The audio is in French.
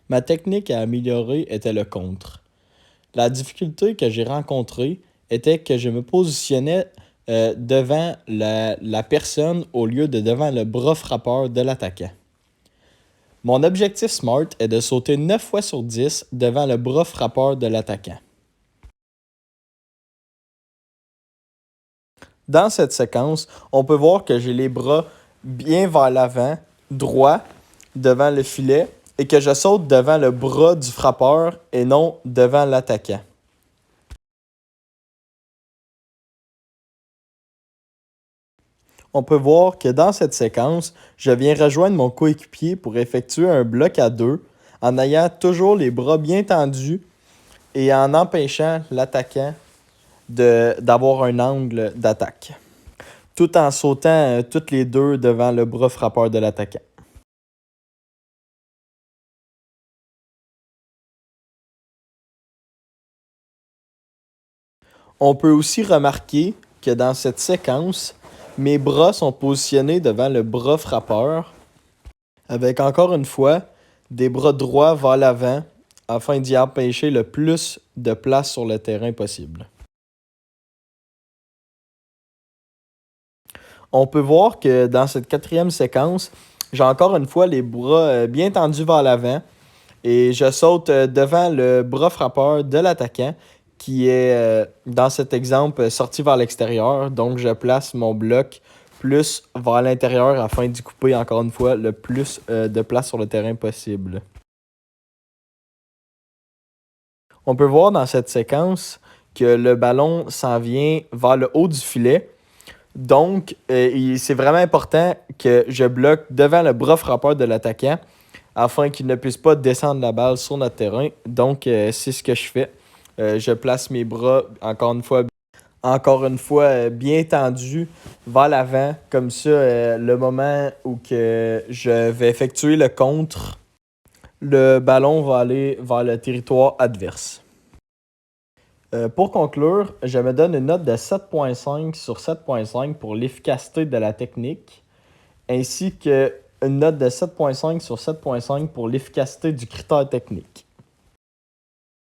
Ma technique à améliorer était le contre. La difficulté que j'ai rencontrée était que je me positionnais devant la personne au lieu de devant le bras frappeur de l'attaquant. Mon objectif SMART est de sauter 9 fois sur 10 devant le bras frappeur de l'attaquant. Dans cette séquence, on peut voir que j'ai les bras bien vers l'avant, droit, devant le filet, et que je saute devant le bras du frappeur et non devant l'attaquant. On peut voir que dans cette séquence, je viens rejoindre mon coéquipier pour effectuer un bloc à deux en ayant toujours les bras bien tendus et en empêchant l'attaquant d'avoir un angle d'attaque, tout en sautant toutes les deux devant le bras frappeur de l'attaquant. On peut aussi remarquer que dans cette séquence, mes bras sont positionnés devant le bras frappeur, avec encore une fois des bras droits vers l'avant afin d'y empêcher le plus de place sur le terrain possible. On peut voir que dans cette quatrième séquence, j'ai encore une fois les bras bien tendus vers l'avant et je saute devant le bras frappeur de l'attaquant qui est, dans cet exemple, sorti vers l'extérieur. Donc, je place mon bloc plus vers l'intérieur afin d'y couper encore une fois le plus de place sur le terrain possible. On peut voir dans cette séquence que le ballon s'en vient vers le haut du filet. Donc, c'est vraiment important que je bloque devant le bras frappeur de l'attaquant afin qu'il ne puisse pas descendre la balle sur notre terrain. Donc, c'est ce que je fais. Je place mes bras, encore une fois bien tendus vers l'avant. Comme ça, le moment où que je vais effectuer le contre, le ballon va aller vers le territoire adverse. Pour conclure, je me donne une note de 7.5 sur 7.5 pour l'efficacité de la technique, ainsi qu'une note de 7.5 sur 7.5 pour l'efficacité du critère technique.